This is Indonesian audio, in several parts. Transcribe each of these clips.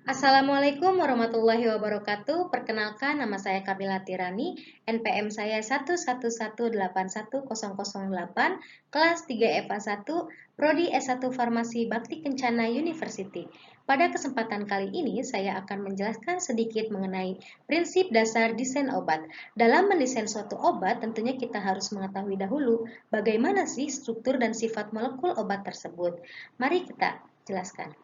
Assalamualaikum warahmatullahi wabarakatuh. Perkenalkan, nama saya Kamila Tirani, NPM saya 111818108, kelas 3 FA 1, Prodi S1 Farmasi Bakti Kencana University. Pada kesempatan kali ini, saya akan menjelaskan sedikit mengenai prinsip dasar desain obat. Dalam mendesain suatu obat, tentunya kita harus mengetahui dahulu bagaimana sih struktur dan sifat molekul obat tersebut. Mari kita jelaskan.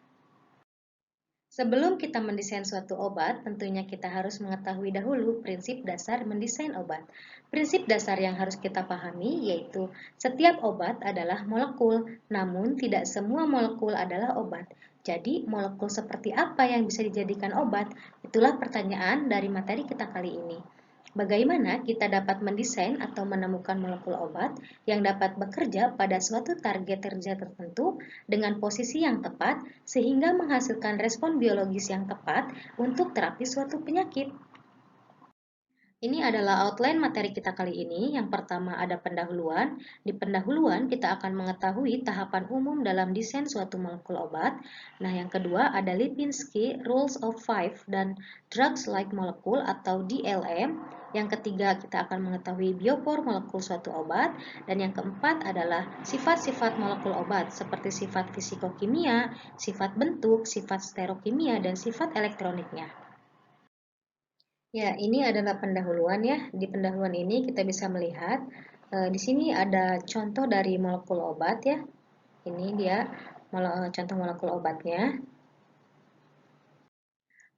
Sebelum kita mendesain suatu obat, tentunya kita harus mengetahui dahulu prinsip dasar mendesain obat. Prinsip dasar yang harus kita pahami yaitu setiap obat adalah molekul, namun tidak semua molekul adalah obat. Jadi, molekul seperti apa yang bisa dijadikan obat? Itulah pertanyaan dari materi kita kali ini. Bagaimana kita dapat mendesain atau menemukan molekul obat yang dapat bekerja pada suatu target kerja tertentu dengan posisi yang tepat sehingga menghasilkan respon biologis yang tepat untuk terapi suatu penyakit. Ini adalah outline materi kita kali ini. Yang pertama ada pendahuluan. Di pendahuluan kita akan mengetahui tahapan umum dalam desain suatu molekul obat. Nah, yang kedua ada Lipinski Rules of Five dan Drugs Like Molecule atau DLM. Yang ketiga kita akan mengetahui biopor molekul suatu obat. Dan yang keempat adalah sifat-sifat molekul obat seperti sifat fisikokimia, sifat bentuk, sifat sterokimia, dan sifat elektroniknya. Ya, ini adalah pendahuluan ya. Di pendahuluan ini kita bisa melihat di sini ada contoh dari molekul obat ya. Ini dia contoh molekul obatnya.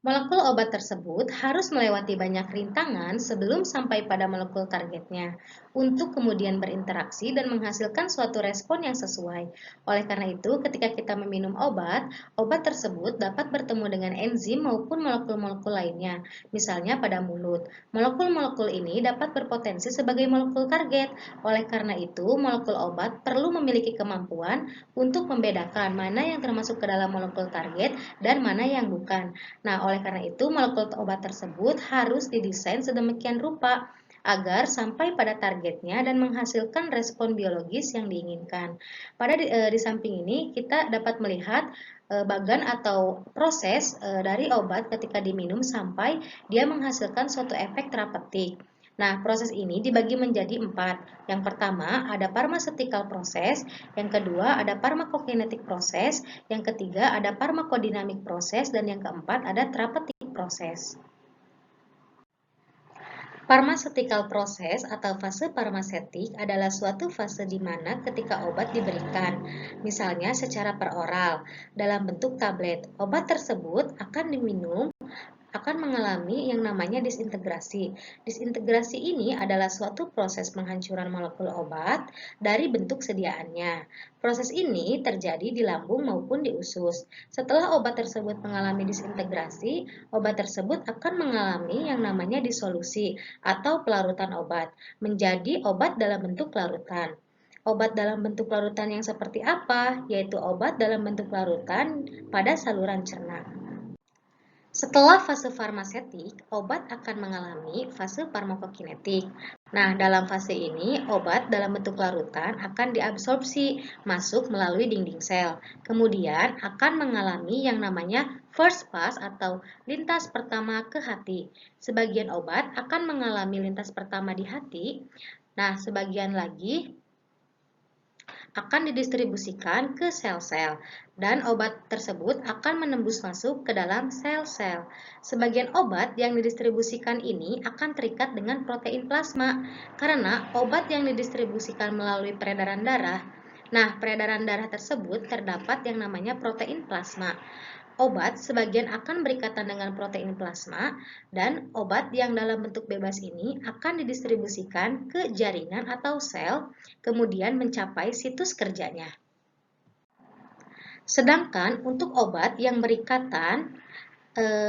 Molekul obat tersebut harus melewati banyak rintangan sebelum sampai pada molekul targetnya, untuk kemudian berinteraksi dan menghasilkan suatu respon yang sesuai. Oleh karena itu, ketika kita meminum obat, obat tersebut dapat bertemu dengan enzim maupun molekul-molekul lainnya, misalnya pada mulut. Molekul-molekul ini dapat berpotensi sebagai molekul target. Oleh karena itu, molekul obat perlu memiliki kemampuan untuk membedakan mana yang termasuk ke dalam molekul target dan mana yang bukan. Nah, oleh karena itu, molekul obat tersebut harus didesain sedemikian rupa agar sampai pada targetnya dan menghasilkan respon biologis yang diinginkan. Di samping ini, kita dapat melihat bagan atau proses dari obat ketika diminum sampai dia menghasilkan suatu efek terapeutik. Nah, proses ini dibagi menjadi 4. Yang pertama, ada pharmaceutical proses. Yang kedua, ada pharmacokinetic proses. Yang ketiga, ada pharmacodynamic proses. Dan yang keempat, ada therapeutic proses. Pharmaceutical proses atau fase farmasetik adalah suatu fase di mana ketika obat diberikan, misalnya secara peroral, dalam bentuk tablet, obat tersebut akan diminum akan mengalami yang namanya disintegrasi. Disintegrasi ini adalah suatu proses penghancuran molekul obat dari bentuk sediaannya. Proses ini terjadi di lambung maupun di usus. Setelah obat tersebut mengalami disintegrasi, obat tersebut akan mengalami yang namanya disolusi atau pelarutan obat menjadi obat dalam bentuk larutan. Obat dalam bentuk larutan yang seperti apa? Yaitu obat dalam bentuk larutan pada saluran cerna. Setelah fase farmasetik, obat akan mengalami fase farmakokinetik. Nah, dalam fase ini, obat dalam bentuk larutan akan diabsorpsi masuk melalui dinding sel. Kemudian akan mengalami yang namanya first pass atau lintas pertama ke hati. Sebagian obat akan mengalami lintas pertama di hati. Nah, sebagian lagi akan didistribusikan ke sel-sel dan obat tersebut akan menembus masuk ke dalam sel-sel. Sebagian obat yang didistribusikan ini akan terikat dengan protein plasma karena obat yang didistribusikan melalui peredaran darah. Nah, peredaran darah tersebut terdapat yang namanya protein plasma. Obat sebagian akan berikatan dengan protein plasma dan obat yang dalam bentuk bebas ini akan didistribusikan ke jaringan atau sel, kemudian mencapai situs kerjanya. Sedangkan untuk obat yang berikatan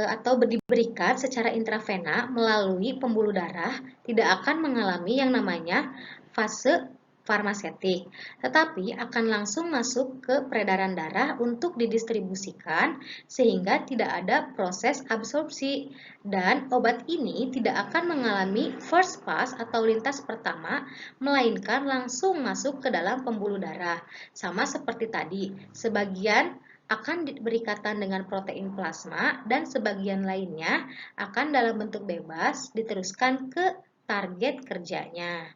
atau diberikan secara intravena melalui pembuluh darah tidak akan mengalami yang namanya fase farmasetik, tetapi akan langsung masuk ke peredaran darah untuk didistribusikan sehingga tidak ada proses absorpsi dan obat ini tidak akan mengalami first pass atau lintas pertama melainkan langsung masuk ke dalam pembuluh darah. Sama seperti tadi, sebagian akan berikatan dengan protein plasma dan sebagian lainnya akan dalam bentuk bebas diteruskan ke target kerjanya.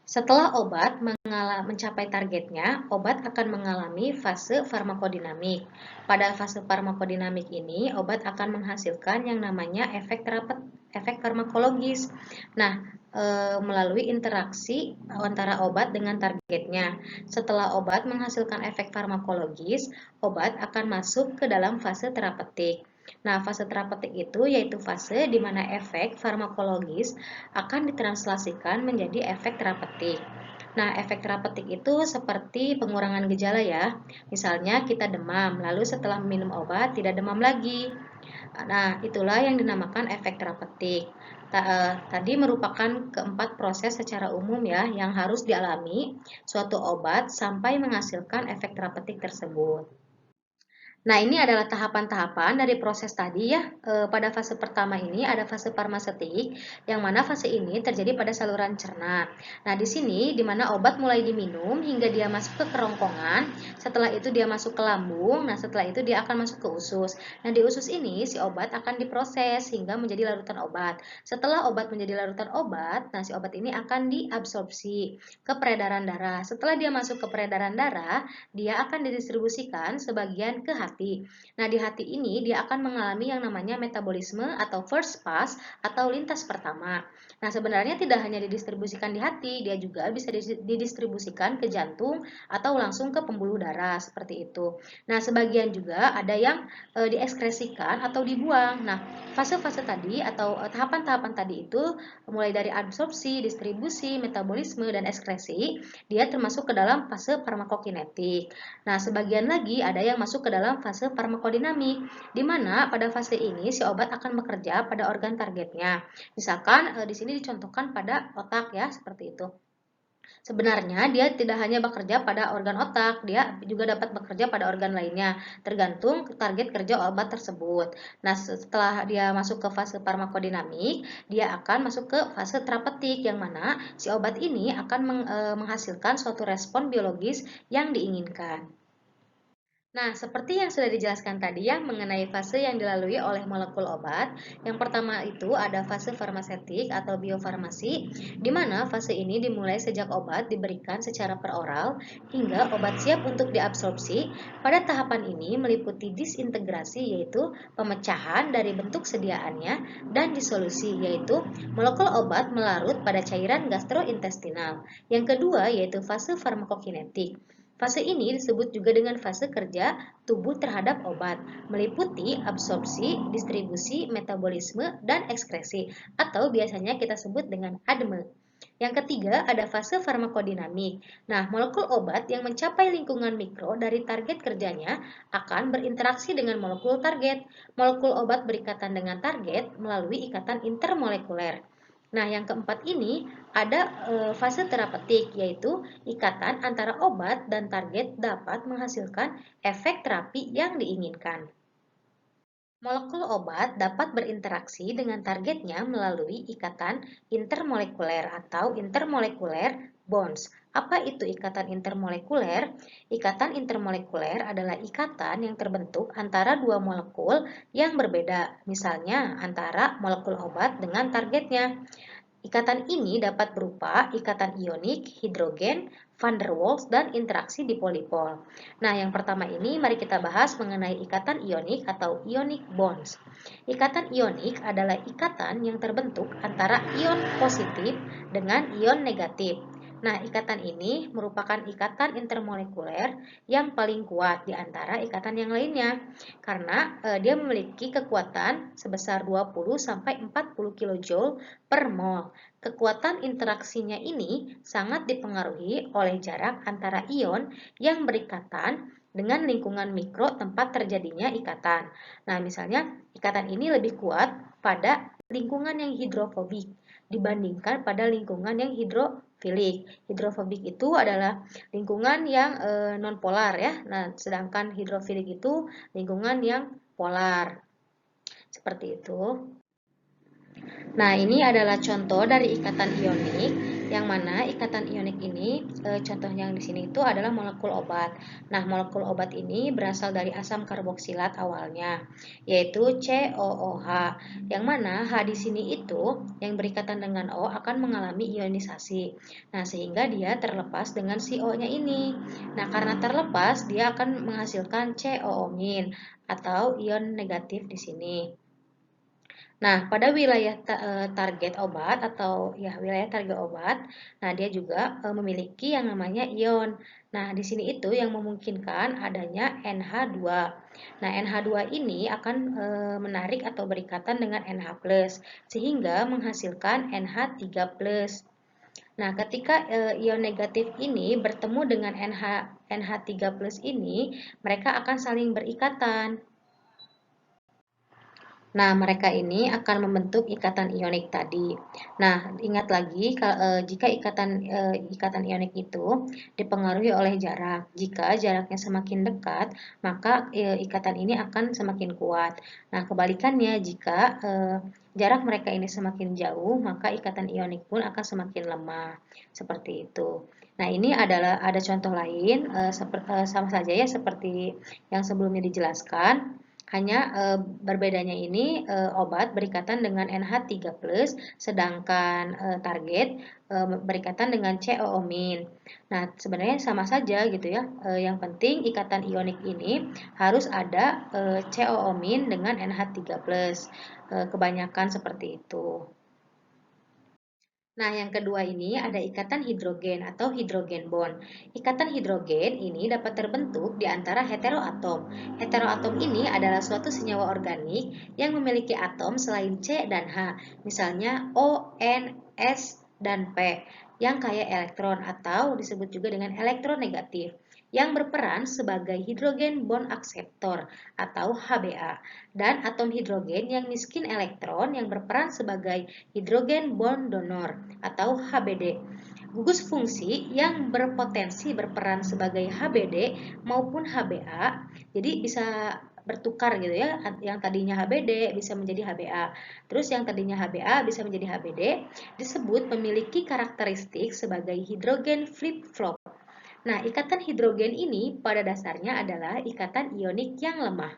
Setelah obat mencapai targetnya, obat akan mengalami fase farmakodinamik. Pada fase farmakodinamik ini, obat akan menghasilkan yang namanya efek farmakologis. Nah, melalui interaksi antara obat dengan targetnya. Setelah obat menghasilkan efek farmakologis, obat akan masuk ke dalam fase terapeutik. Nah, fase terapeutik itu yaitu fase di mana efek farmakologis akan ditranslasikan menjadi efek terapeutik. Nah, efek terapeutik itu seperti pengurangan gejala ya. Misalnya kita demam, lalu setelah minum obat tidak demam lagi. Nah, itulah yang dinamakan efek terapeutik. Tadi merupakan keempat proses secara umum ya yang harus dialami suatu obat sampai menghasilkan efek terapeutik tersebut. Nah, ini adalah tahapan-tahapan dari proses tadi ya. Pada fase pertama ini ada fase farmasetik, yang mana fase ini terjadi pada saluran cerna. Nah, di sini di mana obat mulai diminum hingga dia masuk ke kerongkongan, setelah itu dia masuk ke lambung, nah setelah itu dia akan masuk ke usus. Nah, di usus ini si obat akan diproses hingga menjadi larutan obat. Setelah obat menjadi larutan obat, nah si obat ini akan diabsorpsi ke peredaran darah. Setelah dia masuk ke peredaran darah, dia akan didistribusikan sebagian ke hati. Nah, di hati ini dia akan mengalami yang namanya metabolisme atau first pass atau lintas pertama. Nah, sebenarnya tidak hanya didistribusikan di hati, dia juga bisa didistribusikan ke jantung atau langsung ke pembuluh darah seperti itu. Nah, sebagian juga ada yang diekskresikan atau dibuang. Nah, fase-fase tadi atau tahapan-tahapan tadi itu mulai dari absorpsi, distribusi, metabolisme, dan ekskresi, dia termasuk ke dalam fase farmakokinetik. Nah, sebagian lagi ada yang masuk ke dalam fase farmakodinamik, di mana pada fase ini si obat akan bekerja pada organ targetnya. Misalkan di sini dicontohkan pada otak ya, seperti itu. Sebenarnya dia tidak hanya bekerja pada organ otak, dia juga dapat bekerja pada organ lainnya, tergantung target kerja obat tersebut. Nah, setelah dia masuk ke fase farmakodinamik, dia akan masuk ke fase terapeutik, yang mana si obat ini akan menghasilkan suatu respon biologis yang diinginkan. Nah, seperti yang sudah dijelaskan tadi ya mengenai fase yang dilalui oleh molekul obat, yang pertama itu ada fase farmasetik atau biofarmasi, di mana fase ini dimulai sejak obat diberikan secara peroral hingga obat siap untuk diabsorpsi. Pada tahapan ini meliputi disintegrasi yaitu pemecahan dari bentuk sediaannya dan disolusi yaitu molekul obat melarut pada cairan gastrointestinal. Yang kedua yaitu fase farmakokinetik. Fase ini disebut juga dengan fase kerja tubuh terhadap obat, meliputi absorpsi, distribusi, metabolisme, dan ekskresi, atau biasanya kita sebut dengan ADME. Yang ketiga ada fase farmakodinamik. Nah, molekul obat yang mencapai lingkungan mikro dari target kerjanya akan berinteraksi dengan molekul target. Molekul obat berikatan dengan target melalui ikatan intermolekuler. Nah, yang keempat ini ada fase terapeutik, yaitu ikatan antara obat dan target dapat menghasilkan efek terapi yang diinginkan. Molekul obat dapat berinteraksi dengan targetnya melalui ikatan intermolekuler atau intermolekuler bonds. Apa itu ikatan intermolekuler? Ikatan intermolekuler adalah ikatan yang terbentuk antara dua molekul yang berbeda, misalnya antara molekul obat dengan targetnya. Ikatan ini dapat berupa ikatan ionik, hidrogen, van der Waals, dan interaksi dipol-dipol. Nah, yang pertama ini mari kita bahas mengenai ikatan ionik atau ionic bonds. Ikatan ionik adalah ikatan yang terbentuk antara ion positif dengan ion negatif. Nah, ikatan ini merupakan ikatan intermolekuler yang paling kuat di antara ikatan yang lainnya karena dia memiliki kekuatan sebesar 20 sampai 40 kJ per mol. Kekuatan interaksinya ini sangat dipengaruhi oleh jarak antara ion yang berikatan dengan lingkungan mikro tempat terjadinya ikatan. Nah, misalnya ikatan ini lebih kuat pada lingkungan yang hidrofobik dibandingkan pada lingkungan yang hidrofilik. Hidrofobik itu adalah lingkungan yang nonpolar ya. Nah, sedangkan hidrofilik itu lingkungan yang polar. Seperti itu. Nah, ini adalah contoh dari ikatan ionik Yang mana ikatan ionik ini, contoh yang di sini itu adalah molekul obat. Nah, molekul obat ini berasal dari asam karboksilat awalnya, yaitu COOH. Yang mana H di sini itu yang berikatan dengan O akan mengalami ionisasi. Nah, sehingga dia terlepas dengan si O-nya ini. Nah, karena terlepas, dia akan menghasilkan COO- atau ion negatif di sini. Nah, pada wilayah target obat atau ya wilayah target obat, nah dia juga memiliki yang namanya ion. Nah, di sini itu yang memungkinkan adanya NH2. Nah, NH2 ini akan menarik atau berikatan dengan NH+, sehingga menghasilkan NH3+. Nah, ketika ion negatif ini bertemu dengan NH3+ ini, mereka akan saling berikatan. Nah, mereka ini akan membentuk ikatan ionik tadi. Nah, ingat lagi jika ikatan ionik itu dipengaruhi oleh jarak. Jika jaraknya semakin dekat, maka ikatan ini akan semakin kuat. Nah, kebalikannya jika jarak mereka ini semakin jauh, maka ikatan ionik pun akan semakin lemah. Seperti itu. Nah, ini ada contoh lain sama saja ya seperti yang sebelumnya dijelaskan. Hanya berbedanya ini obat berikatan dengan NH3+, sedangkan target berikatan dengan COO-. Nah, sebenarnya sama saja gitu ya. Yang penting ikatan ionik ini harus ada COO- dengan NH3+. Kebanyakan seperti itu. Nah, yang kedua ini ada ikatan hidrogen atau hidrogen bond. Ikatan hidrogen ini dapat terbentuk di antara heteroatom. Heteroatom ini adalah suatu senyawa organik yang memiliki atom selain C dan H, misalnya O, N, S, dan P, yang kaya elektron atau disebut juga dengan elektronegatif, yang berperan sebagai hidrogen bond akseptor atau HBA, dan atom hidrogen yang miskin elektron yang berperan sebagai hidrogen bond donor atau HBD. Gugus fungsi yang berpotensi berperan sebagai HBD maupun HBA, jadi bisa bertukar gitu ya, yang tadinya HBD bisa menjadi HBA, terus yang tadinya HBA bisa menjadi HBD, disebut memiliki karakteristik sebagai hidrogen flip-flop. Nah, ikatan hidrogen ini pada dasarnya adalah ikatan ionik yang lemah.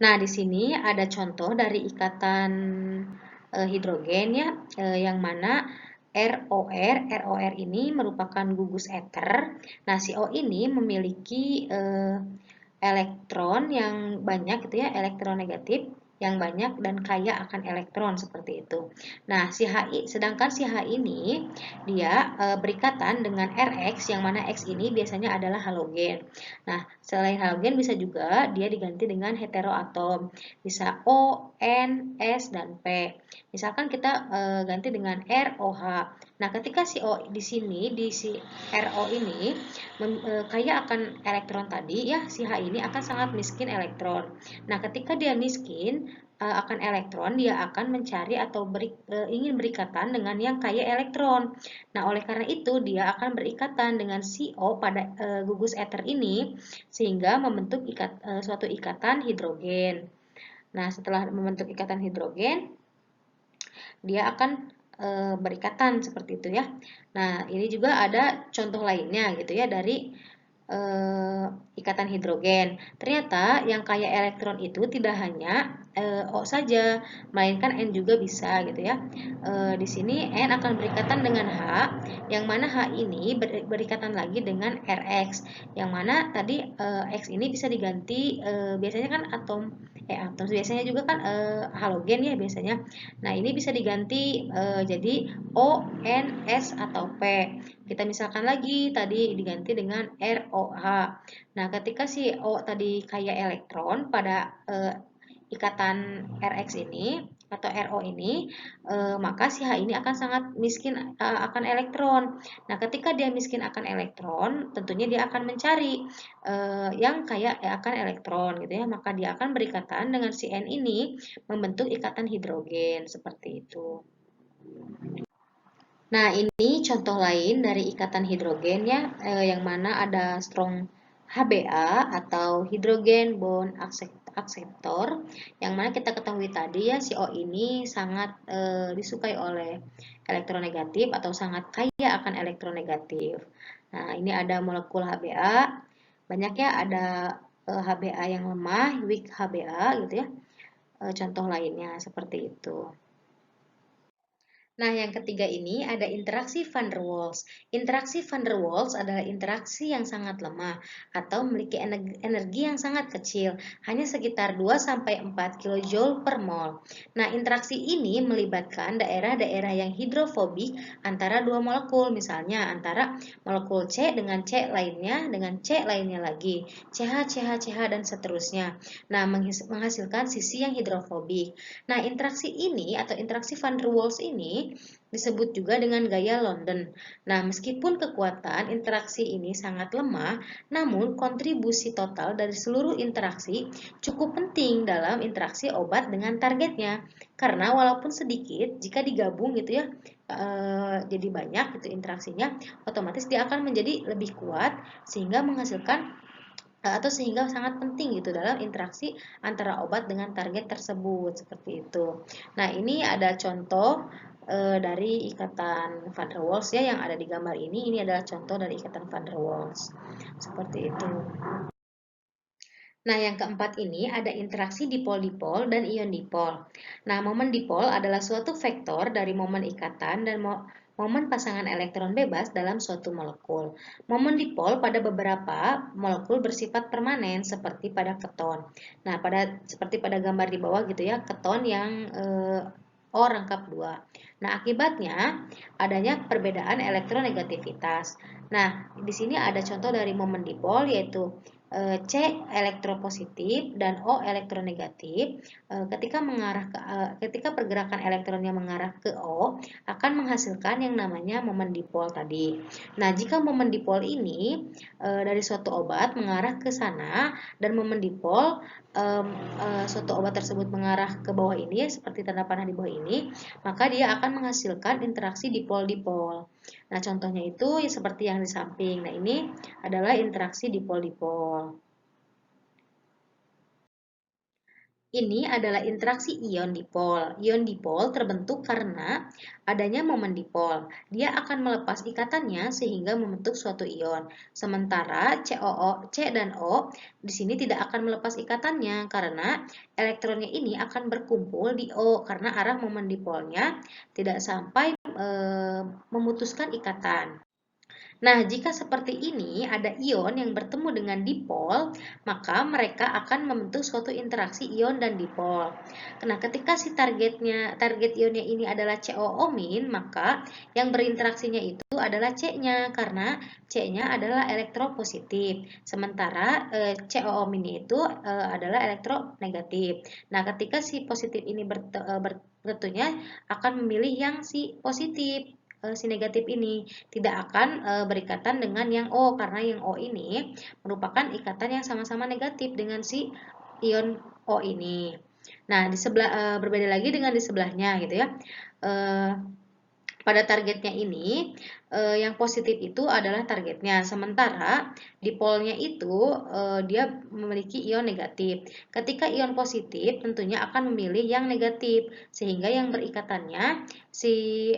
Nah, di sini ada contoh dari ikatan hidrogen ya, yang mana ROR ini merupakan gugus eter. Nah, si O ini memiliki elektron yang banyak gitu ya, elektron negatif yang banyak dan kaya akan elektron seperti itu. Nah, sedangkan si H ini dia berikatan dengan Rx yang mana X ini biasanya adalah halogen. Nah, selain halogen bisa juga dia diganti dengan heteroatom. Bisa O, N, S, dan P. Misalkan kita ganti dengan ROH. Nah, ketika si O di sini di si RO ini kaya akan elektron tadi ya, si H ini akan sangat miskin elektron. Nah, ketika dia miskin akan elektron, dia akan mencari atau ingin berikatan dengan yang kaya elektron. Nah, oleh karena itu dia akan berikatan dengan si O pada gugus eter ini sehingga membentuk suatu ikatan hidrogen. Nah, setelah membentuk ikatan hidrogen, dia akan berikatan seperti itu ya. Nah, ini juga ada contoh lainnya gitu ya dari ikatan hidrogen. Ternyata yang kaya elektron itu tidak hanya O saja, melainkan N juga bisa gitu ya. Di sini N akan berikatan dengan H, yang mana H ini berikatan lagi dengan Rx, yang mana tadi X ini bisa diganti biasanya kan atom biasanya juga kan halogen ya biasanya. Nah, ini bisa diganti jadi O, N, S, atau P. Kita misalkan lagi tadi diganti dengan ROH. Nah, ketika si O tadi kaya elektron pada ikatan Rx ini atau RO ini, maka si H ini akan sangat miskin akan elektron. Nah, ketika dia miskin akan elektron, tentunya dia akan mencari yang kaya akan elektron gitu ya. Maka dia akan berikatan dengan si N ini membentuk ikatan hidrogen seperti itu. Nah, ini contoh lain dari ikatan hidrogen ya, yang mana ada strong HBA atau hidrogen bond akseptor, yang mana kita ketahui tadi ya si O ini sangat disukai oleh elektronegatif atau sangat kaya akan elektronegatif. Nah, ini ada molekul HBA, banyak ya, ada HBA yang lemah, weak HBA gitu ya. Contoh lainnya seperti itu. Nah, yang ketiga ini ada interaksi van der Waals. Interaksi van der Waals adalah interaksi yang sangat lemah atau memiliki energi yang sangat kecil, hanya sekitar 2-4 kJ per mol. Nah, interaksi ini melibatkan daerah-daerah yang hidrofobik antara dua molekul, misalnya antara molekul C dengan C lainnya, dengan C lainnya lagi, CH, CH, CH, dan seterusnya. Nah, menghasilkan sisi yang hidrofobik. Nah, interaksi ini atau interaksi van der Waals ini disebut juga dengan gaya London. Nah, meskipun kekuatan interaksi ini sangat lemah, namun kontribusi total dari seluruh interaksi cukup penting dalam interaksi obat dengan targetnya. Karena walaupun sedikit, jika digabung gitu ya, jadi banyak gitu interaksinya, otomatis dia akan menjadi lebih kuat sehingga menghasilkan atau sehingga sangat penting gitu dalam interaksi antara obat dengan target tersebut seperti itu. Nah, ini ada contoh dari ikatan van der Waals ya yang ada di gambar ini. Ini adalah contoh dari ikatan van der Waals. Seperti itu. Nah, yang keempat ini ada interaksi dipol-dipol dan ion dipol. Nah, momen dipol adalah suatu vektor dari momen ikatan dan momen pasangan elektron bebas dalam suatu molekul. Momen dipol pada beberapa molekul bersifat permanen seperti pada keton. Nah, seperti pada gambar di bawah gitu ya, keton yang O rangkap 2. Nah, akibatnya adanya perbedaan elektronegativitas. Nah, di sini ada contoh dari momen dipol yaitu C elektropositif dan O elektronegatif. Ketika pergerakan elektronnya mengarah ke O akan menghasilkan yang namanya momen dipol tadi. Nah, jika momen dipol ini dari suatu obat mengarah ke sana dan momen dipol suatu obat tersebut mengarah ke bawah ini seperti tanda panah di bawah ini, maka dia akan menghasilkan interaksi dipol-dipol. Nah, contohnya itu seperti yang di samping. Nah, ini adalah interaksi dipol-dipol. Ini adalah interaksi ion dipol. Ion dipol terbentuk karena adanya momen dipol. Dia akan melepas ikatannya sehingga membentuk suatu ion. Sementara C dan O di sini tidak akan melepas ikatannya karena elektronnya ini akan berkumpul di O karena arah momen dipolnya tidak sampai memutuskan ikatan. Nah, jika seperti ini ada ion yang bertemu dengan dipol, maka mereka akan membentuk suatu interaksi ion dan dipol. Nah, ketika si target ionnya ini adalah COO-, maka yang berinteraksinya itu adalah C-nya karena C-nya adalah elektropositif. Sementara COO- itu adalah elektronegatif. Nah, ketika si positif ini bertemunya akan memilih yang si positif, si negatif ini tidak akan berikatan dengan yang O karena yang O ini merupakan ikatan yang sama-sama negatif dengan si ion O ini. Nah, di sebelah berbeda lagi dengan di sebelahnya gitu ya. Pada targetnya ini yang positif itu adalah targetnya, sementara dipolnya itu dia memiliki ion negatif. Ketika ion positif tentunya akan memilih yang negatif, sehingga yang berikatannya si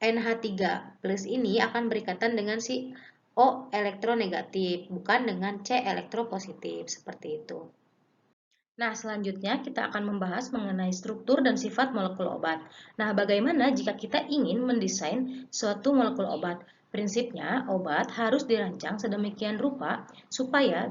NH3 plus ini akan berikatan dengan si O elektronegatif, bukan dengan C elektropositif, seperti itu. Nah, selanjutnya kita akan membahas mengenai struktur dan sifat molekul obat. Nah, bagaimana jika kita ingin mendesain suatu molekul obat? Prinsipnya, obat harus dirancang sedemikian rupa supaya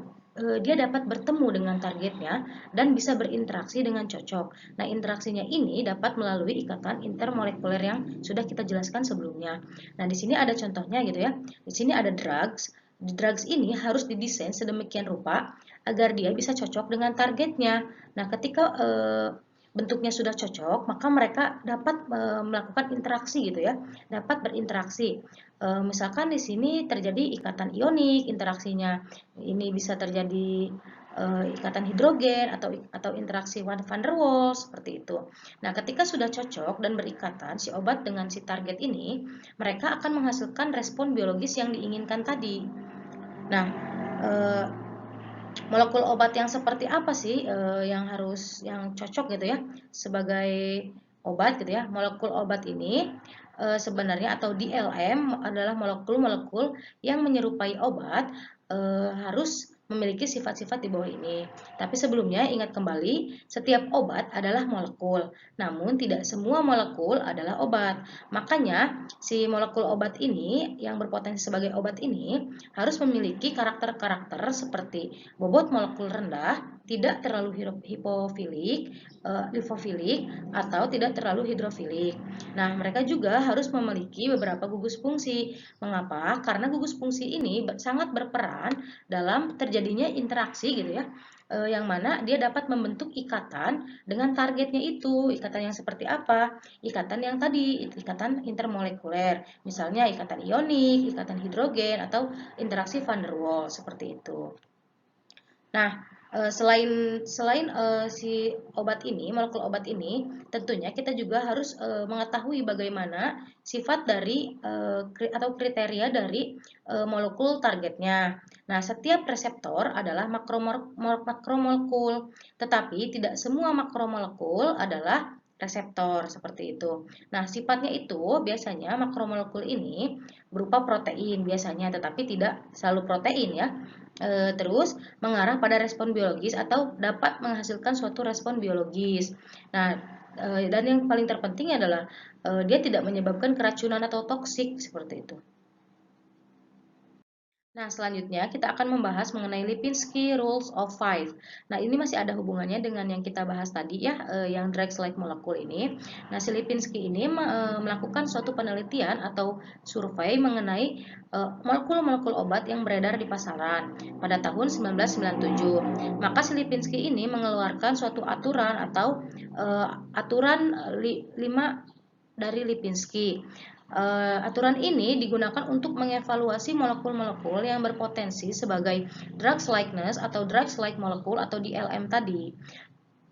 dia dapat bertemu dengan targetnya dan bisa berinteraksi dengan cocok. Nah, interaksinya ini dapat melalui ikatan intermolekuler yang sudah kita jelaskan sebelumnya. Nah, di sini ada contohnya gitu ya. Di sini ada drugs. Drugs ini harus didesain sedemikian rupa agar dia bisa cocok dengan targetnya. Nah, ketika bentuknya sudah cocok, maka mereka dapat melakukan interaksi gitu ya, dapat berinteraksi. Misalkan di sini terjadi ikatan ionik interaksinya, ini bisa terjadi ikatan hidrogen atau interaksi van der Waals seperti itu. Nah, ketika sudah cocok dan berikatan si obat dengan si target ini, mereka akan menghasilkan respon biologis yang diinginkan tadi. Nah, molekul obat yang seperti apa sih yang cocok gitu ya sebagai obat gitu ya. Molekul obat ini sebenarnya atau DLM adalah molekul-molekul yang menyerupai obat harus memiliki sifat-sifat di bawah ini. Tapi sebelumnya ingat kembali, setiap obat adalah molekul, namun tidak semua molekul adalah obat. Makanya si molekul obat ini yang berpotensi sebagai obat ini harus memiliki karakter-karakter seperti bobot molekul rendah, tidak terlalu hipofilik, lipofilik, atau tidak terlalu hidrofilik. Nah, mereka juga harus memiliki beberapa gugus fungsi. Mengapa? Karena gugus fungsi ini sangat berperan dalam terjadinya interaksi gitu ya, yang mana dia dapat membentuk ikatan dengan targetnya itu. Ikatan yang seperti apa? Ikatan yang tadi, ikatan intermolekuler. Misalnya ikatan ionik, ikatan hidrogen, atau interaksi van der Waals seperti itu. Nah, selain selain si obat ini, molekul obat ini, tentunya kita juga harus mengetahui bagaimana sifat dari atau kriteria dari molekul targetnya. Nah, setiap reseptor adalah makromolekul, tetapi tidak semua makromolekul adalah reseptor seperti itu. Nah, sifatnya itu biasanya makromolekul ini berupa protein biasanya, tetapi tidak selalu protein ya. Terus mengarah pada respon biologis atau dapat menghasilkan suatu respon biologis. Nah, dan yang paling terpenting adalah dia tidak menyebabkan keracunan atau toksik seperti itu. Nah, selanjutnya kita akan membahas mengenai Lipinski Rules of Five. Nah, ini masih ada hubungannya dengan yang kita bahas tadi ya, yang drugs-like molecule ini. Nah, si Lipinski ini melakukan suatu penelitian atau survei mengenai molekul-molekul obat yang beredar di pasaran pada tahun 1997. Maka si Lipinski ini mengeluarkan suatu aturan atau aturan 5 dari Lipinski. Aturan ini digunakan untuk mengevaluasi molekul-molekul yang berpotensi sebagai drugs likeness atau drugs like molecule atau DLM tadi.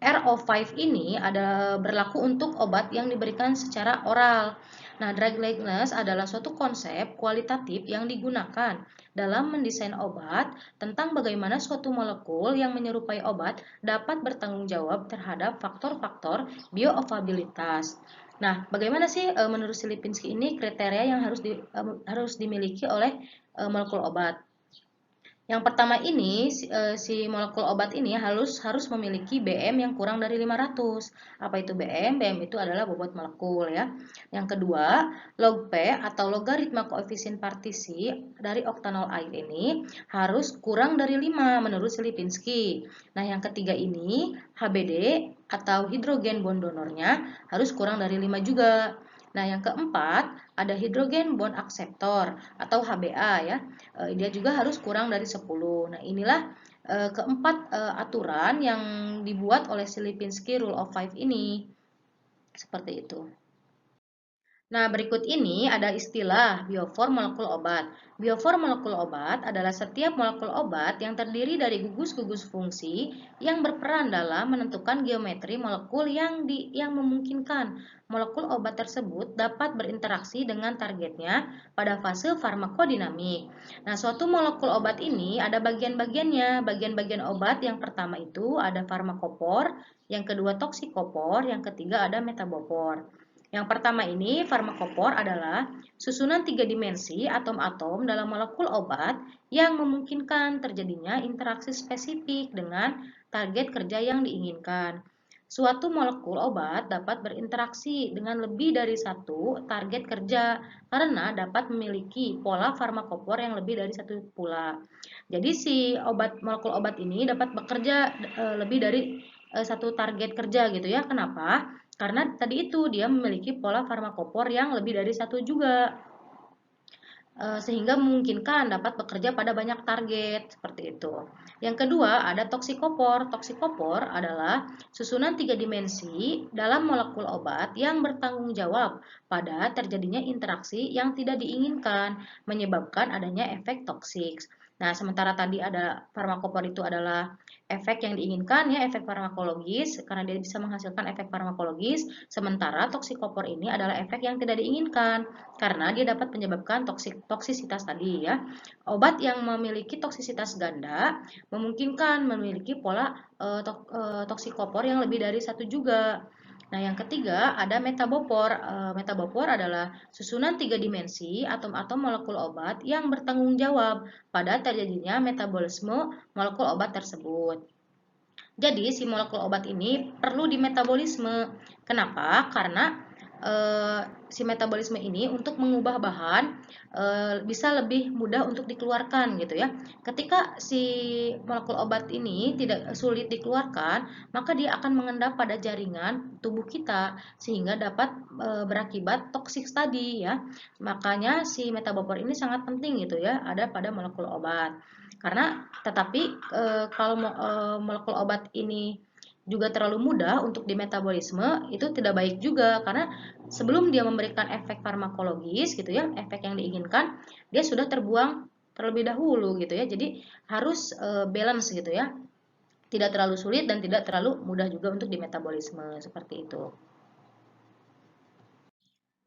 RO5 ini ada berlaku untuk obat yang diberikan secara oral. Nah, drug likeness adalah suatu konsep kualitatif yang digunakan dalam mendesain obat tentang bagaimana suatu molekul yang menyerupai obat dapat bertanggung jawab terhadap faktor-faktor bioavailabilitas. Nah, bagaimana sih menurut si Lipinski ini kriteria yang harus dimiliki oleh molekul obat? Yang pertama ini si molekul obat ini harus memiliki BM yang kurang dari 500. Apa itu BM? BM itu adalah bobot molekul ya. Yang kedua, log P atau logaritma koefisien partisi dari oktanol air ini harus kurang dari 5 menurut Lipinski. Nah, yang ketiga ini HBD atau hidrogen bond donornya harus kurang dari 5 juga. Nah, yang keempat ada hidrogen bond akseptor atau HBA ya. Dia juga harus kurang dari 10. Nah, inilah keempat aturan yang dibuat oleh Lipinski Rule of Five ini. Seperti itu. Nah, berikut ini ada istilah bioform molekul obat. Bioform molekul obat adalah setiap molekul obat yang terdiri dari gugus-gugus fungsi yang berperan dalam menentukan geometri molekul yang memungkinkan molekul obat tersebut dapat berinteraksi dengan targetnya pada fase farmakodinamik. Nah, suatu molekul obat ini ada bagian-bagiannya. Bagian-bagian obat yang pertama itu ada farmakopor, yang kedua toksikopor, yang ketiga ada metabopor. Yang pertama ini, farmakopor adalah susunan 3 dimensi atom-atom dalam molekul obat yang memungkinkan terjadinya interaksi spesifik dengan target kerja yang diinginkan. Suatu molekul obat dapat berinteraksi dengan lebih dari satu target kerja karena dapat memiliki pola farmakopor yang lebih dari satu pula. Jadi si molekul obat ini dapat bekerja lebih dari satu target kerja gitu ya. Kenapa? Karena tadi itu dia memiliki pola farmakopor yang lebih dari satu juga, sehingga memungkinkan dapat bekerja pada banyak target seperti itu. Yang kedua ada toksikopor. Toksikopor adalah susunan 3 dimensi dalam molekul obat yang bertanggung jawab pada terjadinya interaksi yang tidak diinginkan menyebabkan adanya efek toksik. Nah, sementara tadi ada farmakopor itu adalah efek yang diinginkan ya, efek farmakologis karena dia bisa menghasilkan efek farmakologis, sementara toksikopor ini adalah efek yang tidak diinginkan karena dia dapat menyebabkan toksisitas tadi ya. Obat yang memiliki toksisitas ganda memungkinkan memiliki pola toksikopor yang lebih dari satu juga. Nah, yang ketiga ada metabopor. Metabopor adalah susunan tiga dimensi atom-atom molekul obat yang bertanggung jawab pada terjadinya metabolisme molekul obat tersebut. Jadi, si molekul obat ini perlu dimetabolisme. Kenapa? Karena si metabolisme ini untuk mengubah bahan bisa lebih mudah untuk dikeluarkan gitu ya. Ketika si molekul obat ini tidak sulit dikeluarkan, maka dia akan mengendap pada jaringan tubuh kita sehingga dapat berakibat toksik tadi ya. Makanya si metabopor ini sangat penting gitu ya, ada pada molekul obat. Karena kalau molekul obat ini juga terlalu mudah untuk dimetabolisme, itu tidak baik juga karena sebelum dia memberikan efek farmakologis gitu ya, efek yang diinginkan, dia sudah terbuang terlebih dahulu gitu ya. Jadi harus balance gitu ya. Tidak terlalu sulit dan tidak terlalu mudah juga untuk dimetabolisme seperti itu.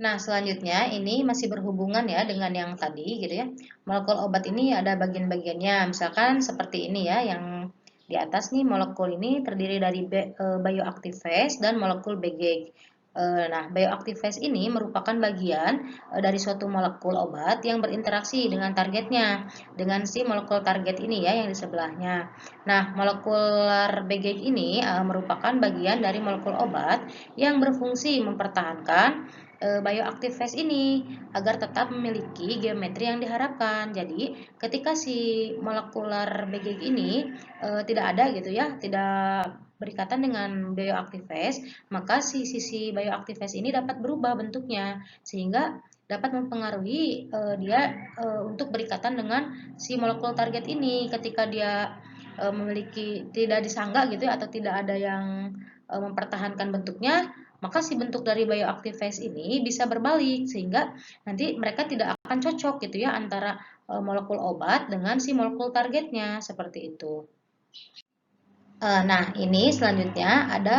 Nah, selanjutnya ini masih berhubungan ya dengan yang tadi gitu ya. Molekul obat ini ada bagian-bagiannya. Misalkan seperti ini ya, yang di atas nih molekul ini terdiri dari bioactive phase dan molekul BG. Nah, bioactive phase ini merupakan bagian dari suatu molekul obat yang berinteraksi dengan targetnya, dengan si molekul target ini ya yang di sebelahnya. Nah, molekular BG ini merupakan bagian dari molekul obat yang berfungsi mempertahankan bioactive phase ini agar tetap memiliki geometri yang diharapkan. Jadi, ketika si molekular BG ini tidak ada gitu ya, tidak berikatan dengan bioactive phase, maka si sisi bioactive phase ini dapat berubah bentuknya sehingga dapat mempengaruhi dia untuk berikatan dengan si molekul target ini ketika dia memiliki tidak disangga gitu ya atau tidak ada yang mempertahankan bentuknya, maka si bentuk dari bioactive phase ini bisa berbalik sehingga nanti mereka tidak akan cocok gitu ya antara molekul obat dengan si molekul targetnya seperti itu. Nah, ini selanjutnya ada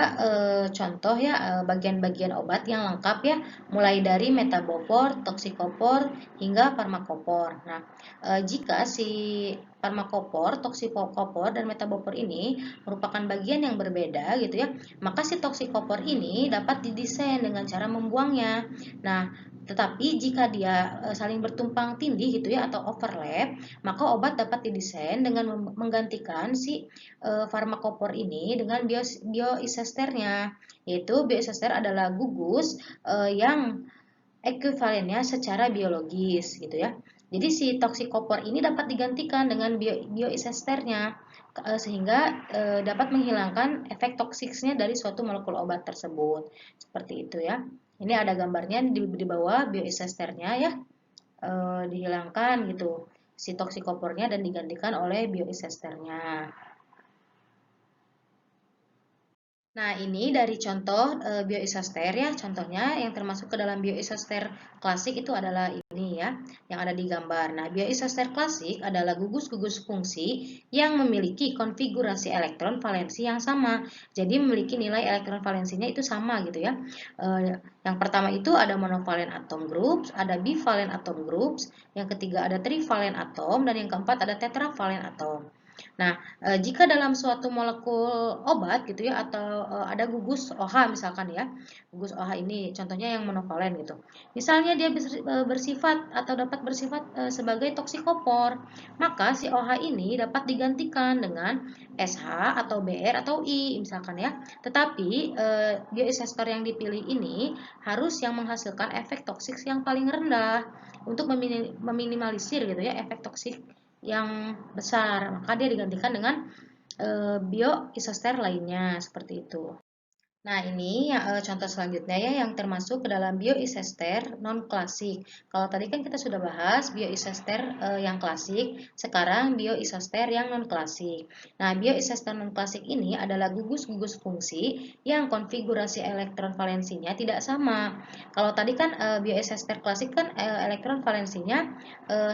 contoh ya bagian-bagian obat yang lengkap ya, mulai dari metabopor, toksikopor, hingga farmakopor. Nah, jika si farmakopor, toksikopor, dan metabopor ini merupakan bagian yang berbeda gitu ya, maka si toksikopor ini dapat didesain dengan cara membuangnya. Nah, tetapi jika dia saling bertumpang tindih gitu ya atau overlap, maka obat dapat didesain dengan menggantikan si farmakopor ini dengan bioisosternya, yaitu bioisester adalah gugus yang ekuivalennya secara biologis gitu ya. Jadi si toksikopor ini dapat digantikan dengan bioisosternya sehingga dapat menghilangkan efek toksiknya dari suatu molekul obat tersebut. Seperti itu ya. Ini ada gambarnya di bawah bioisosternya ya. Dihilangkan gitu si toksikopornya dan digantikan oleh bioisosternya. Nah, ini dari contoh bioisoster ya. Contohnya yang termasuk ke dalam bioisoster klasik itu adalah ini ya, yang ada di gambar. Nah, bioisoster klasik adalah gugus-gugus fungsi yang memiliki konfigurasi elektron valensi yang sama. Jadi memiliki nilai elektron valensinya itu sama gitu ya. Yang pertama itu ada monovalen atom groups, ada bivalen atom groups, yang ketiga ada trivalen atom, dan yang keempat ada tetravalen atom. Nah, jika dalam suatu molekul obat gitu ya atau ada gugus OH misalkan ya. Gugus OH ini contohnya yang monovalen gitu. Misalnya dia bersifat atau dapat bersifat sebagai toksikopor, maka si OH ini dapat digantikan dengan SH atau BR atau I misalkan ya. Tetapi bioisoster yang dipilih ini harus yang menghasilkan efek toksik yang paling rendah untuk meminimalisir gitu ya efek toksik yang besar, maka dia digantikan dengan bioisoster lainnya seperti itu. Nah, ini contoh selanjutnya ya yang termasuk ke dalam bioisester non-klasik. Kalau tadi kan kita sudah bahas bioisester yang klasik, sekarang bioisester yang non-klasik. Nah, bioisester non-klasik ini adalah gugus-gugus fungsi yang konfigurasi elektron valensinya tidak sama. Kalau tadi kan bioisester klasik kan elektron valensinya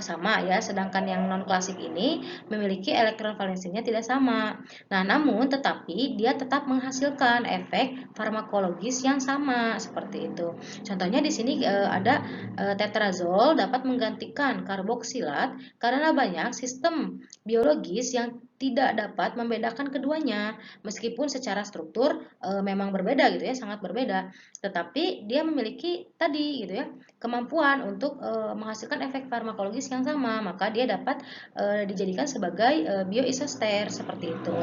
sama ya, sedangkan yang non-klasik ini memiliki elektron valensinya tidak sama. Nah, namun tetapi dia tetap menghasilkan efek farmakologis yang sama seperti itu. Contohnya di sini ada tetrazol dapat menggantikan karboksilat karena banyak sistem biologis yang tidak dapat membedakan keduanya meskipun secara struktur memang berbeda gitu ya, sangat berbeda. Tetapi dia memiliki tadi gitu ya, kemampuan untuk menghasilkan efek farmakologis yang sama, maka dia dapat dijadikan sebagai bioisoster seperti itu.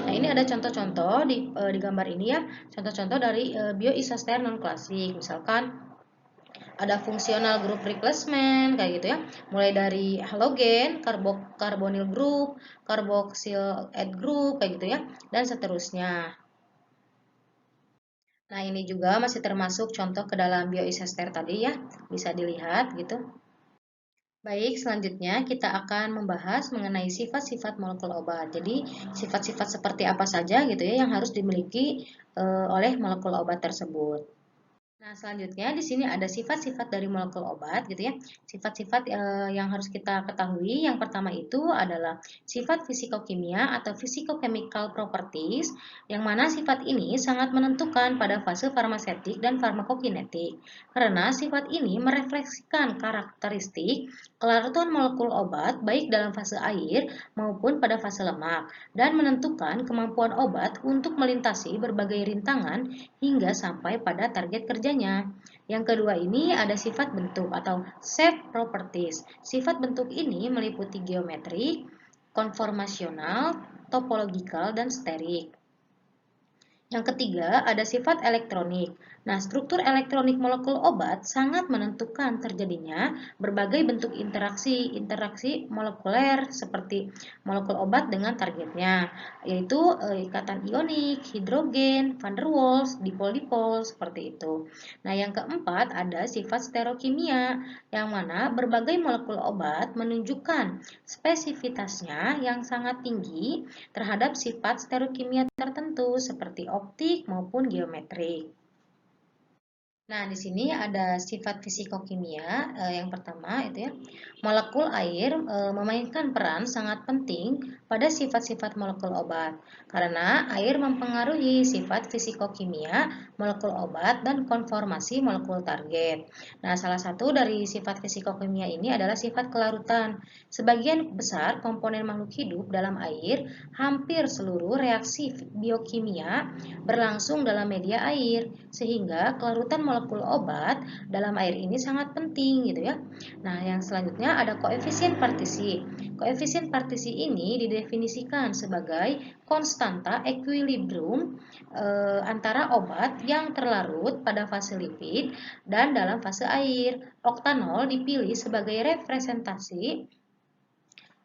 Nah, ini ada contoh-contoh di gambar ini ya, contoh-contoh dari bioisoster non klasik. Misalkan ada fungsional group replacement kayak gitu ya. Mulai dari halogen, karbonyl group, carboxyl add group kayak gitu ya, dan seterusnya. Nah, ini juga masih termasuk contoh ke dalam bioisoster tadi ya. Bisa dilihat gitu. Baik, selanjutnya kita akan membahas mengenai sifat-sifat molekul obat. Jadi, sifat-sifat seperti apa saja gitu ya yang harus dimiliki oleh molekul obat tersebut. Nah, selanjutnya di sini ada sifat-sifat dari molekul obat gitu ya. Sifat-sifat yang harus kita ketahui. Yang pertama itu adalah sifat fisikokimia atau physicochemical properties, yang mana sifat ini sangat menentukan pada fase farmasetik dan farmakokinetik. Karena sifat ini merefleksikan karakteristik kelarutan molekul obat baik dalam fase air maupun pada fase lemak dan menentukan kemampuan obat untuk melintasi berbagai rintangan hingga sampai pada target kerjanya. Yang kedua ini ada sifat bentuk atau shape properties. Sifat bentuk ini meliputi geometrik, konformasional, topologikal, dan sterik. Yang ketiga, ada sifat elektronik. Nah, struktur elektronik molekul obat sangat menentukan terjadinya berbagai bentuk interaksi molekuler seperti molekul obat dengan targetnya, yaitu ikatan ionik, hidrogen, van der Waals, dipol-dipol, seperti itu. Nah, yang keempat ada sifat sterokimia, yang mana berbagai molekul obat menunjukkan spesifitasnya yang sangat tinggi terhadap sifat sterokimia tertentu seperti optik maupun geometrik. Nah, di sini ada sifat fisikokimia. Yang pertama itu ya, molekul air memainkan peran sangat penting pada sifat-sifat molekul obat karena air mempengaruhi sifat fisikokimia molekul obat dan konformasi molekul target. Nah, salah satu dari sifat fisikokimia ini adalah sifat kelarutan. Sebagian besar komponen makhluk hidup dalam air, hampir seluruh reaksi biokimia berlangsung dalam media air, sehingga kelarutan molekul obat dalam air ini sangat penting gitu ya. Nah, yang selanjutnya ada koefisien partisi. Koefisien partisi ini didefinisikan sebagai konstanta equilibrium antara obat yang terlarut pada fase lipid dan dalam fase air. Oktanol dipilih sebagai representasi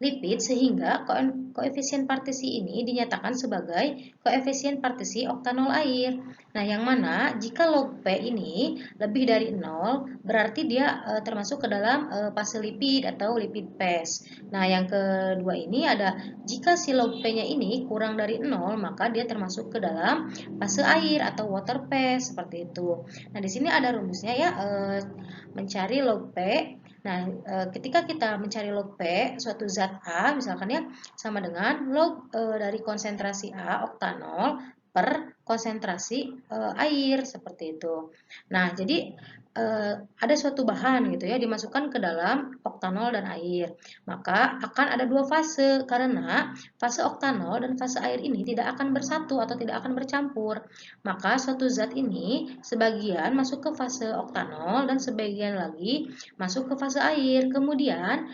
lipid sehingga koefisien partisi ini dinyatakan sebagai koefisien partisi oktanol air. Nah, yang mana jika log P ini lebih dari 0 berarti dia termasuk ke dalam fase lipid atau lipid phase. Nah, yang kedua ini ada jika si log P-nya ini kurang dari 0 maka dia termasuk ke dalam fase air atau water phase seperti itu. Nah, di sini ada rumusnya ya, mencari log P. Nah, ketika kita mencari log P suatu zat A misalkan ya sama dengan log dari konsentrasi A oktanol per konsentrasi air seperti itu. Nah, jadi ada suatu bahan gitu ya dimasukkan ke dalam oktanol dan air. Maka akan ada dua fase karena fase oktanol dan fase air ini tidak akan bersatu atau tidak akan bercampur. Maka suatu zat ini sebagian masuk ke fase oktanol dan sebagian lagi masuk ke fase air. Kemudian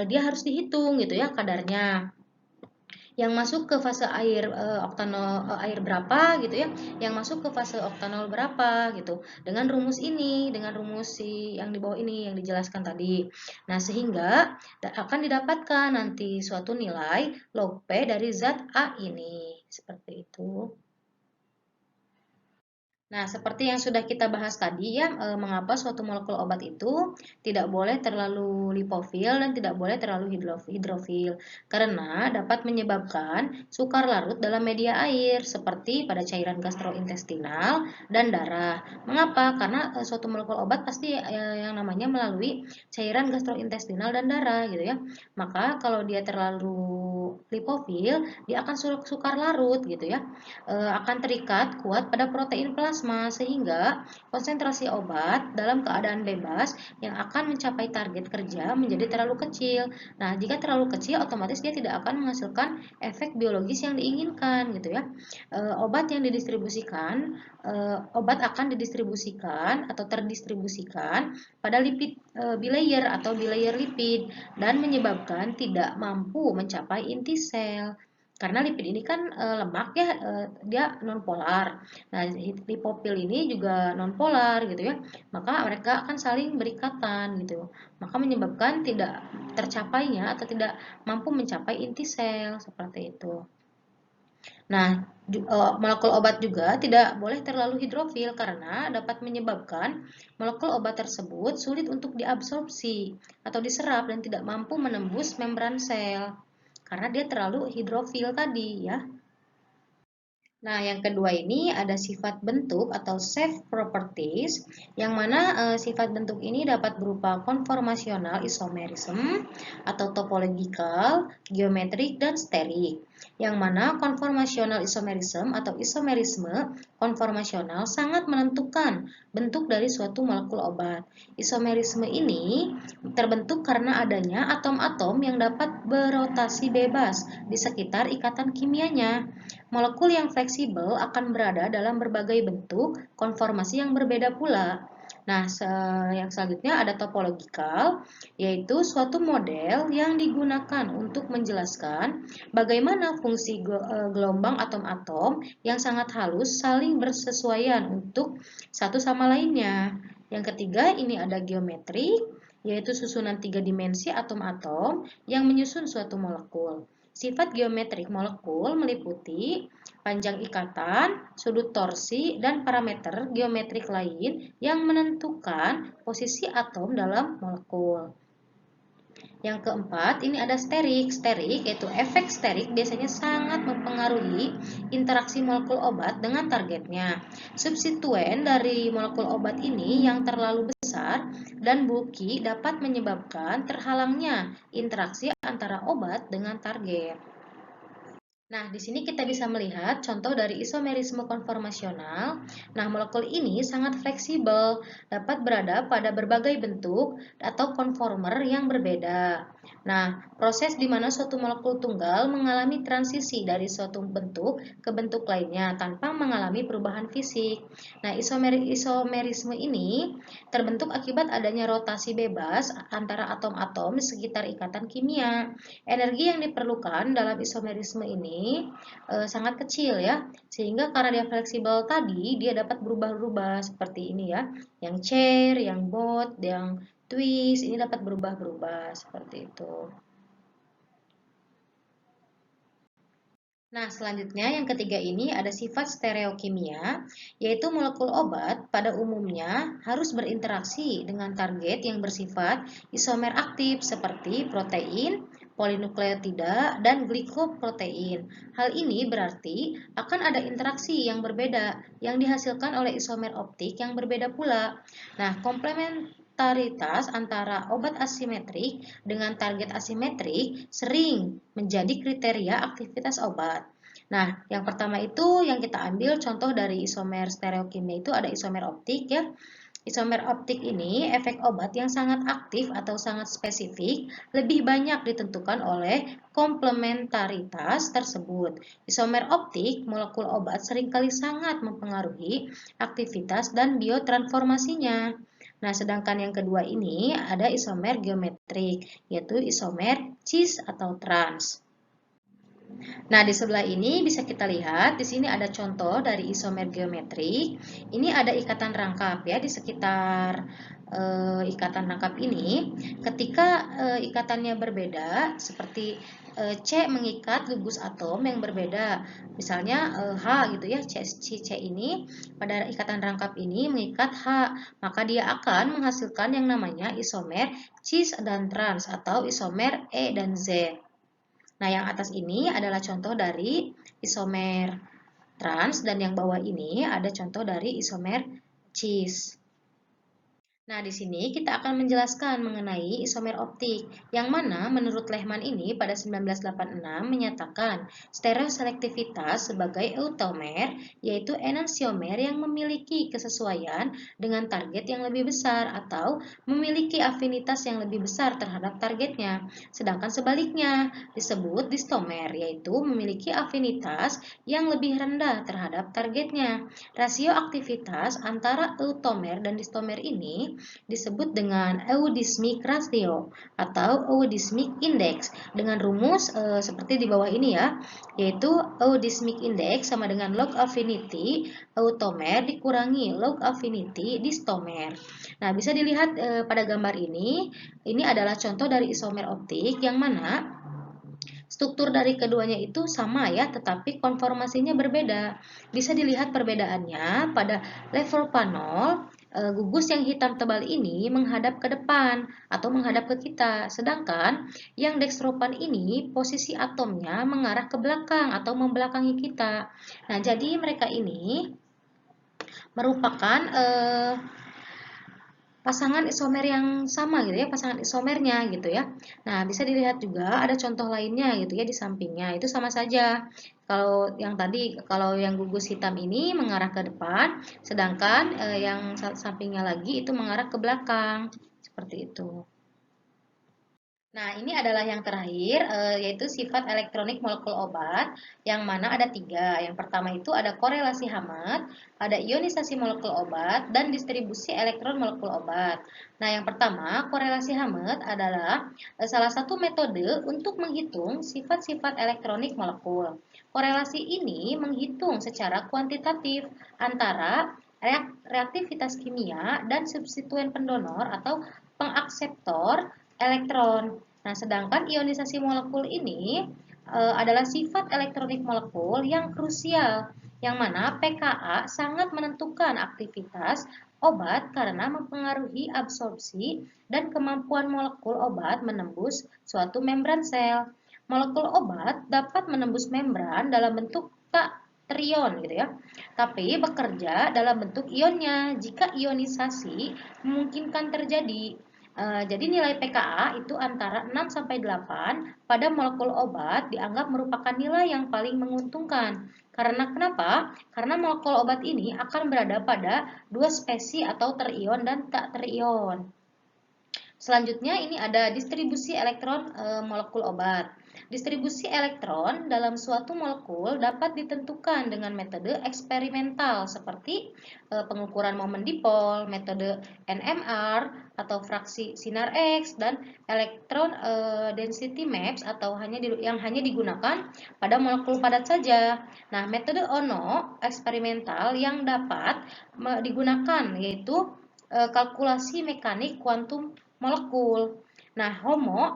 dia harus dihitung gitu ya kadarnya. Yang masuk ke fase air oktanol air berapa gitu ya, yang masuk ke fase oktanol berapa gitu. Dengan rumus ini, dengan rumus yang di bawah ini yang dijelaskan tadi. Nah, sehingga akan didapatkan nanti suatu nilai log P dari zat A ini. Seperti itu. Nah, seperti yang sudah kita bahas tadi ya, mengapa suatu molekul obat itu tidak boleh terlalu lipofil dan tidak boleh terlalu hidrofil. Karena dapat menyebabkan sukar larut dalam media air, seperti pada cairan gastrointestinal dan darah. Mengapa? Karena suatu molekul obat pasti yang namanya melalui cairan gastrointestinal dan darah gitu ya. Maka kalau dia terlalu lipofil, dia akan sukar larut gitu ya, akan terikat kuat pada protein plasma sehingga konsentrasi obat dalam keadaan bebas yang akan mencapai target kerja menjadi terlalu kecil. Nah, jika terlalu kecil otomatis dia tidak akan menghasilkan efek biologis yang diinginkan gitu ya. Obat akan didistribusikan atau terdistribusikan pada lipid bilayer atau bilayer lipid dan menyebabkan tidak mampu mencapai inti sel. Karena lipid ini kan lemak ya, dia nonpolar. Nah, lipofil ini juga nonpolar gitu ya. Maka mereka akan saling berikatan gitu. Maka menyebabkan tidak tercapainya atau tidak mampu mencapai inti sel seperti itu. Nah, molekul obat juga tidak boleh terlalu hidrofil karena dapat menyebabkan molekul obat tersebut sulit untuk diabsorpsi atau diserap dan tidak mampu menembus membran sel karena dia terlalu hidrofil tadi ya. Nah, yang kedua ini ada sifat bentuk atau shape properties, yang mana sifat bentuk ini dapat berupa konformasional isomerism atau topological, geometrik, dan sterik. Yang mana konformasional isomerism atau isomerisme konformasional sangat menentukan bentuk dari suatu molekul obat. Isomerisme ini terbentuk karena adanya atom-atom yang dapat berotasi bebas di sekitar ikatan kimianya. Molekul yang fleksibel akan berada dalam berbagai bentuk konformasi yang berbeda pula. Nah, yang selanjutnya ada topologikal, yaitu suatu model yang digunakan untuk menjelaskan bagaimana fungsi gelombang atom-atom yang sangat halus saling bersesuaian untuk satu sama lainnya. Yang ketiga, ini ada geometri, yaitu susunan tiga dimensi atom-atom yang menyusun suatu molekul. Sifat geometrik molekul meliputi panjang ikatan, sudut torsi, dan parameter geometrik lain yang menentukan posisi atom dalam molekul. Yang keempat, ini ada sterik. Sterik yaitu efek sterik biasanya sangat mempengaruhi interaksi molekul obat dengan targetnya. Substituen dari molekul obat ini yang terlalu besar dan bulky dapat menyebabkan terhalangnya interaksi antara obat dengan target. Nah, di sini kita bisa melihat contoh dari isomerisme konformasional. Nah, molekul ini sangat fleksibel, dapat berada pada berbagai bentuk atau konformer yang berbeda. Nah, proses di mana suatu molekul tunggal mengalami transisi dari suatu bentuk ke bentuk lainnya tanpa mengalami perubahan fisik. Nah, isomerisme ini terbentuk akibat adanya rotasi bebas antara atom-atom di sekitar ikatan kimia. Energi yang diperlukan dalam isomerisme ini sangat kecil ya, sehingga karena dia fleksibel tadi dia dapat berubah-ubah seperti ini ya, yang chair, yang boat, yang twist ini dapat berubah-berubah seperti itu. Nah, selanjutnya yang ketiga ini ada sifat stereokimia, yaitu molekul obat pada umumnya harus berinteraksi dengan target yang bersifat isomer aktif seperti protein, polinukleotida, dan glikoprotein. Hal ini berarti akan ada interaksi yang berbeda yang dihasilkan oleh isomer optik yang berbeda pula. Nah, komplementaritas antara obat asimetrik dengan target asimetrik sering menjadi kriteria aktivitas obat. Nah, yang pertama itu yang kita ambil contoh dari isomer stereokimia itu ada isomer optik ya. Isomer optik ini efek obat yang sangat aktif atau sangat spesifik lebih banyak ditentukan oleh komplementaritas tersebut. Isomer optik molekul obat seringkali sangat mempengaruhi aktivitas dan biotransformasinya. Nah, sedangkan yang kedua ini ada isomer geometrik, yaitu isomer cis atau trans. Nah, di sebelah ini bisa kita lihat, di sini ada contoh dari isomer geometrik. Ini ada ikatan rangkap ya di sekitar ikatan rangkap ini. Ketika ikatannya berbeda, seperti C mengikat gugus atom yang berbeda. Misalnya H gitu ya, C ini pada ikatan rangkap ini mengikat H, maka dia akan menghasilkan yang namanya isomer cis dan trans atau isomer E dan Z. Nah, yang atas ini adalah contoh dari isomer trans dan yang bawah ini ada contoh dari isomer cis. Nah, di sini kita akan menjelaskan mengenai isomer optik, yang mana menurut Lehman ini pada 1986 menyatakan stereoselektivitas sebagai eutomer, yaitu enantiomer yang memiliki kesesuaian dengan target yang lebih besar atau memiliki afinitas yang lebih besar terhadap targetnya. Sedangkan sebaliknya disebut distomer, yaitu memiliki afinitas yang lebih rendah terhadap targetnya. Rasio aktivitas antara eutomer dan distomer ini disebut dengan eudismic ratio atau eudismic index dengan rumus seperti di bawah ini ya, yaitu eudismic index sama dengan log affinity eutomer dikurangi log affinity distomer. Nah, bisa dilihat pada gambar ini adalah contoh dari isomer optik yang mana struktur dari keduanya itu sama ya, tetapi konformasinya berbeda. Bisa dilihat perbedaannya pada level panel, gugus yang hitam tebal ini menghadap ke depan atau menghadap ke kita, sedangkan yang dextropan ini posisi atomnya mengarah ke belakang atau membelakangi kita. Nah, jadi mereka ini merupakan pasangan isomer yang sama gitu ya, pasangan isomernya gitu ya. Nah, bisa dilihat juga ada contoh lainnya gitu ya di sampingnya. Itu sama saja. Kalau yang tadi, kalau yang gugus hitam ini mengarah ke depan, sedangkan yang sampingnya lagi itu mengarah ke belakang. Seperti itu. Nah, ini adalah yang terakhir, yaitu sifat elektronik molekul obat, yang mana ada tiga. Yang pertama itu ada korelasi Hammett, ada ionisasi molekul obat, dan distribusi elektron molekul obat. Nah, yang pertama, korelasi Hammett adalah salah satu metode untuk menghitung sifat-sifat elektronik molekul. Korelasi ini menghitung secara kuantitatif antara reaktivitas kimia dan substituen pendonor atau pengakseptor elektron. Nah, sedangkan ionisasi molekul ini adalah sifat elektronik molekul yang krusial, yang mana pKa sangat menentukan aktivitas obat karena mempengaruhi absorpsi dan kemampuan molekul obat menembus suatu membran sel. Molekul obat dapat menembus membran dalam bentuk terion gitu ya, tapi bekerja dalam bentuk ionnya jika ionisasi memungkinkan terjadi. Jadi nilai pKa itu antara 6 sampai 8 pada molekul obat dianggap merupakan nilai yang paling menguntungkan. Karena kenapa? Karena molekul obat ini akan berada pada dua spesies atau terion dan tak terion. Selanjutnya ini ada distribusi elektron molekul obat. Distribusi elektron dalam suatu molekul dapat ditentukan dengan metode eksperimental seperti pengukuran momen dipol, metode NMR atau fraksi sinar X dan elektron density maps atau yang hanya digunakan pada molekul padat saja. Nah, metode Ono eksperimental yang dapat digunakan yaitu kalkulasi mekanik kuantum molekul. Nah, homo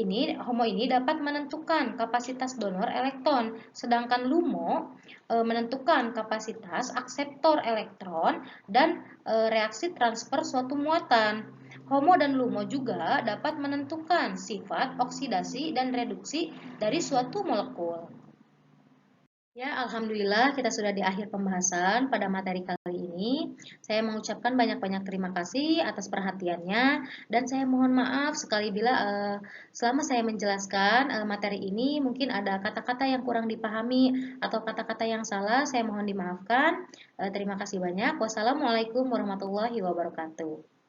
ini dapat menentukan kapasitas donor elektron, sedangkan LUMO menentukan kapasitas akseptor elektron dan reaksi transfer suatu muatan. Homo dan LUMO juga dapat menentukan sifat oksidasi dan reduksi dari suatu molekul. Ya, alhamdulillah kita sudah di akhir pembahasan pada materi kali ini. Saya mengucapkan banyak-banyak terima kasih atas perhatiannya dan saya mohon maaf sekali bila selama saya menjelaskan materi ini mungkin ada kata-kata yang kurang dipahami atau kata-kata yang salah, saya mohon dimaafkan. Terima kasih banyak. Wassalamualaikum warahmatullahi wabarakatuh.